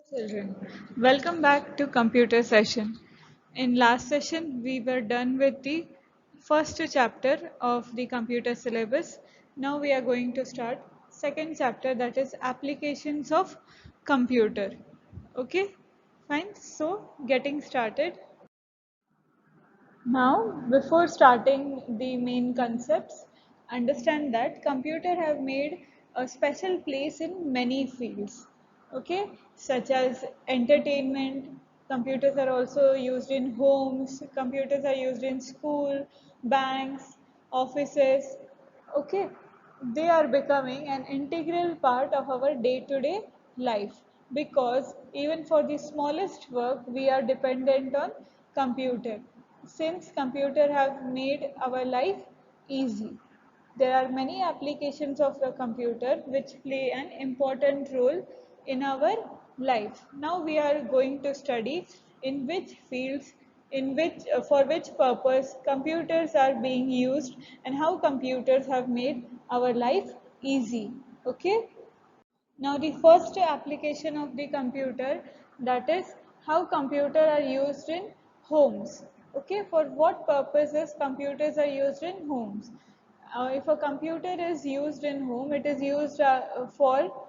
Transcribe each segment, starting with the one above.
Children, welcome back to computer session. In last session, we were done with the first chapter of the computer syllabus. Now we are going to start second chapter, that is applications of computer. Okay, fine. So getting started. Now, before starting the main concepts, understand that computer have made a special place in many fields, okay, such as entertainment. Computers are also used in homes, computers are used in school, banks, offices, okay. They are becoming an integral part of our day-to-day life because even for the smallest work we are dependent on computer, since computer have made our life easy. There are many applications of the computer which play an important role in our life. Now we are going to study in which fields, in which for which purpose computers are being used and how computers have made our life easy. Okay? Now the first application of the computer, that is how computers are used in homes. Okay, for what purposes computers are used in homes? If a computer is used in home, it is used for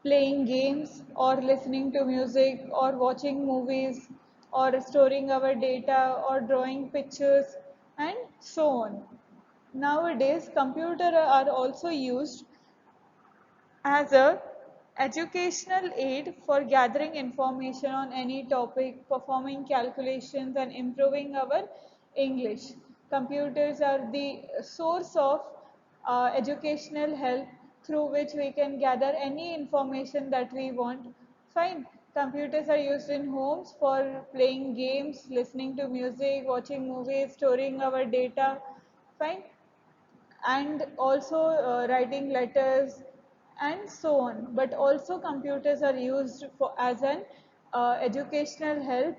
playing games or listening to music or watching movies or storing our data or drawing pictures and so on. Nowadays, computers are also used as a educational aid for gathering information on any topic, performing calculations and improving our English. Computers are the source of educational help through which we can gather any information that we want. Fine. Computers are used in homes for playing games, listening to music, watching movies, storing our data. Fine, and also writing letters and so on. But also computers are used for as an educational help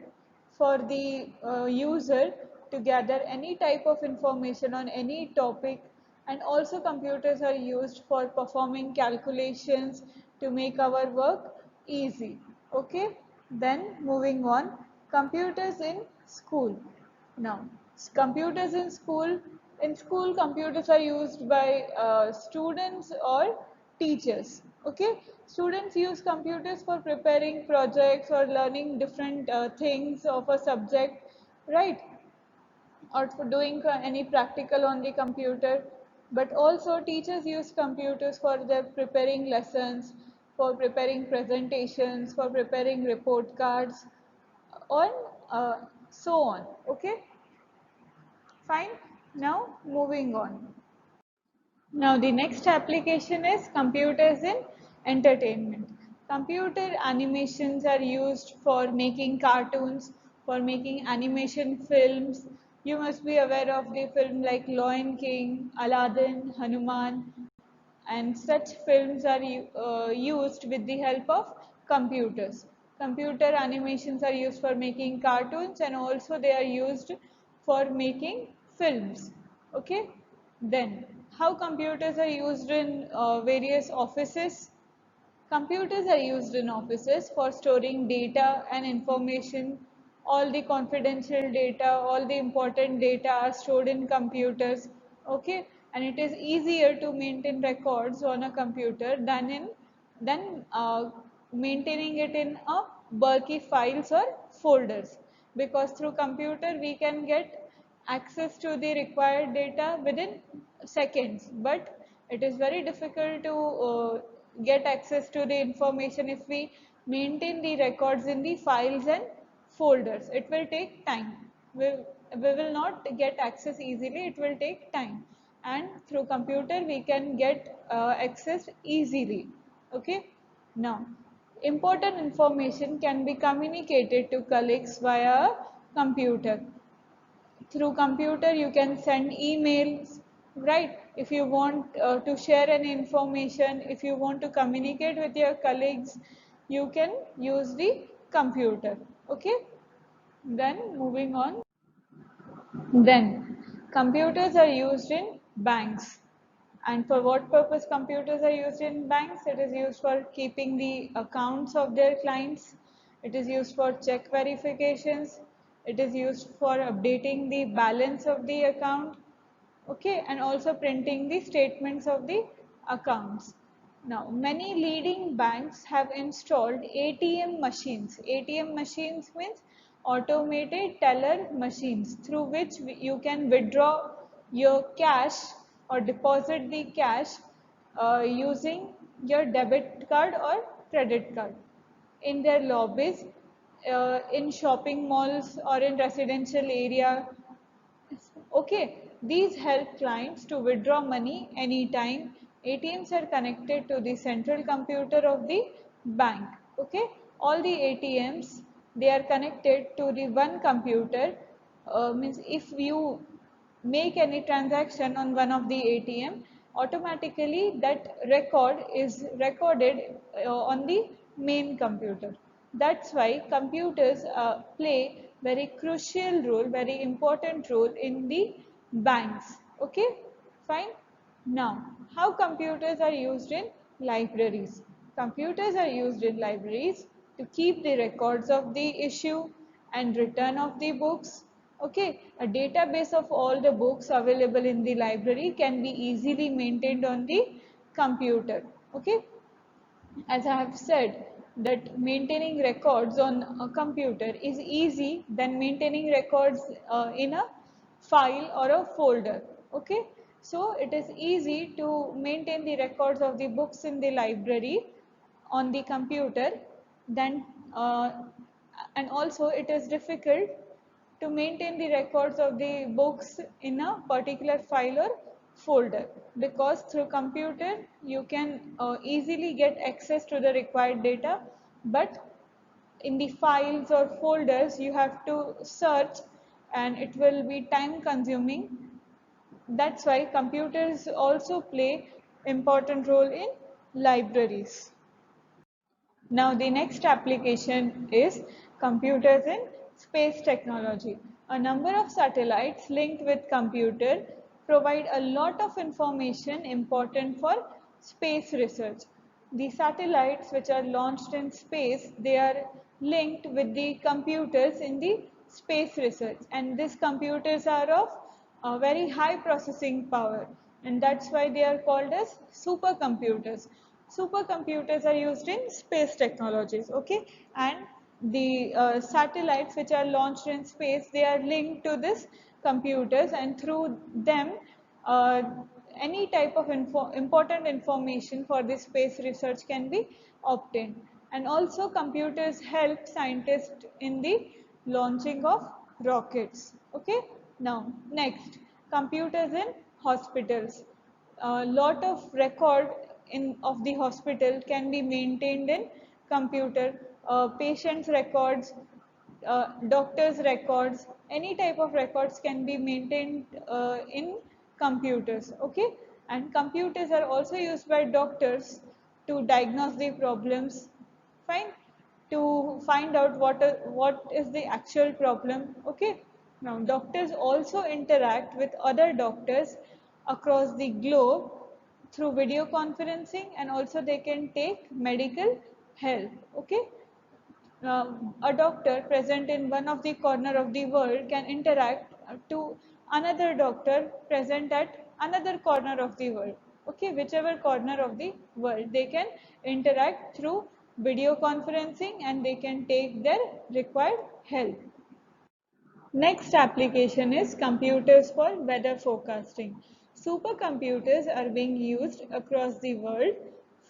for the user to gather any type of information on any topic, and also computers are used for performing calculations to make our work easy. Okay, then moving on, computers in school. Now, computers in school computers are used by students or teachers. Okay, students use computers for preparing projects or learning different things of a subject, right? Or for doing any practical on the computer. But also teachers use computers for their preparing lessons, for preparing presentations, for preparing report cards, on so on. Okay, fine. Now moving on. Now the next application is computers in entertainment. Computer animations are used for making cartoons, for making animation films. You must be aware of the film like Lion King, Aladdin, Hanuman, and such films are used with the help of computers. Computer animations are used for making cartoons and also they are used for making films. Okay, then how computers are used in various offices. Computers are used in offices for storing data and information. All the confidential data, all the important data are stored in computers. Okay, and it is easier to maintain records on a computer than maintaining it in a bulky files or folders. Because through computer we can get access to the required data within seconds, but it is very difficult to get access to the information if we maintain the records in the files and folders. It will take time. We will not get access easily, it will take time, and through computer we can get access easily. Okay, now important information can be communicated to colleagues via a computer. Through computer you can send emails, right? If you want to share any information, if you want to communicate with your colleagues, you can use the computer. Okay, then moving on. Then computers are used in banks. And for what purpose computers are used in banks? It is used for keeping the accounts of their clients. it is used for check verifications, it is used for updating the balance of the account, okay, and also printing the statements of the accounts. Now, many leading banks have installed ATM machines. ATM machines means automated teller machines through which you can withdraw your cash or deposit the cash using your debit card or credit card in their lobbies, in shopping malls or in residential area. Okay, these help clients to withdraw money anytime. ATMs are connected to the central computer of the bank. Okay, all the ATMs, they are connected to the one computer. Means if you make any transaction on one of the ATM, automatically that record is recorded on the main computer. That's why computers play very crucial role, very important role in the banks. Okay, fine. Now, how computers are used in libraries? Computers are used in libraries to keep the records of the issue and return of the books. Okay, a database of all the books available in the library can be easily maintained on the computer. Okay, as I have said, that maintaining records on a computer is easy than maintaining records in a file or a folder. Okay, so it is easy to maintain the records of the books in the library on the computer, then and also it is difficult to maintain the records of the books in a particular file or folder, because through computer you can easily get access to the required data, but in the files or folders you have to search and it will be time consuming. That's why computers also play important role in libraries. Now the next application is computers in space technology. A number of satellites linked with computer provide a lot of information important for space research. The satellites which are launched in space, they are linked with the computers in the space research, and these computers are of very high processing power, and that's why they are called as supercomputers. Supercomputers are used in space technologies, okay, and the satellites which are launched in space, they are linked to this computers, and through them uh, any type of important information for the space research can be obtained. And also computers help scientists in the launching of rockets. Okay, now next, computers in hospitals. A lot of record in of the hospital can be maintained in computer. Patients records, doctors records, any type of records can be maintained in computers. Okay, and computers are also used by doctors to diagnose the problems, fine, to find out what is the actual problem. Okay, now doctors also interact with other doctors across the globe through video conferencing, and also they can take medical help. Okay, a doctor present in one of the corner of the world can interact to another doctor present at another corner of the world. Okay, whichever corner of the world, they can interact through video conferencing and they can take their required help. Next application is computers for weather forecasting. Supercomputers are being used across the world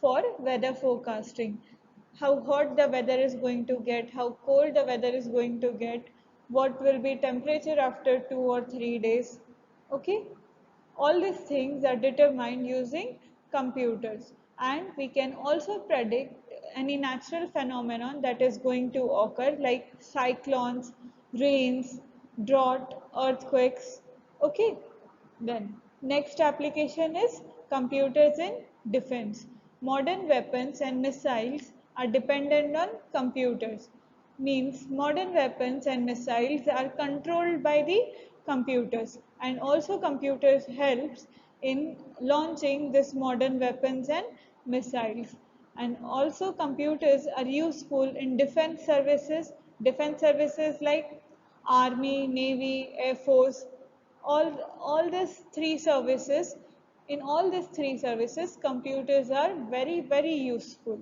for weather forecasting. How hot the weather is going to get, how cold the weather is going to get, what will be temperature after 2 or 3 days. Okay, all these things are determined using computers, and we can also predict any natural phenomenon that is going to occur, like cyclones, rains, drought, earthquakes. Okay, then next application is computers in defense. Modern weapons and missiles are dependent on computers. Means modern weapons and missiles are controlled by the computers, and also computers helps in launching this modern weapons and missiles. And also computers are useful in defense services like army, navy, air force, all these three services. In all these three services, computers are very useful.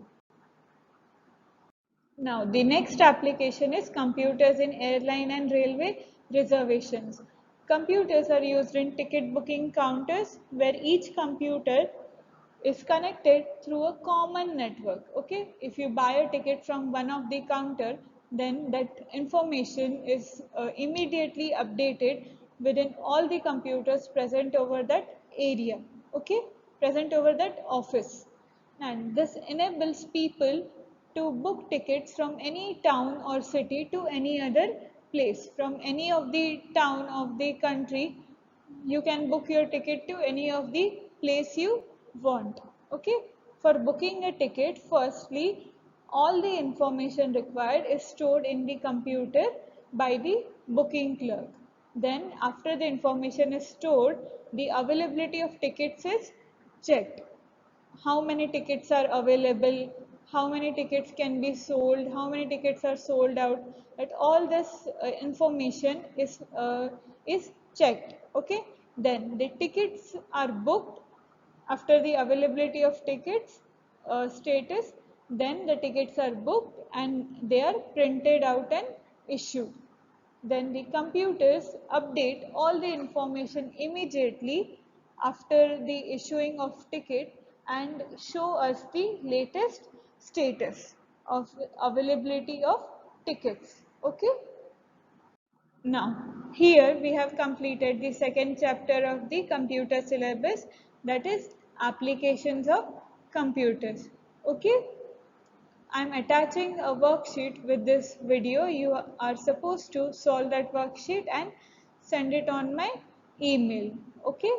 Now, the next application is computers in airline and railway reservations. Computers are used in ticket booking counters where each computer is connected through a common network. Okay, if you buy a ticket from one of the counter, then that information is immediately updated within all the computers present over that area. Okay, present over that office, and this enables people to book tickets from any town or city to any other place. From any of the town of the country, you can book your ticket to any of the place you want. Okay, for booking a ticket, firstly all the information required is stored in the computer by the booking clerk. Then after the information is stored, the availability of tickets is checked. How many tickets are available, how many tickets can be sold, how many tickets are sold out, that all this information is checked. Okay, then the tickets are booked. After the availability of tickets status, then the tickets are booked and they are printed out and issued. Then the computers update all the information immediately after the issuing of ticket and show us the latest status of availability of tickets. Okay. Now, here we have completed the second chapter of the computer syllabus, that is applications of computers. Okay. I'm attaching a worksheet with this video. You are supposed to solve that worksheet and send it on my email. Okay.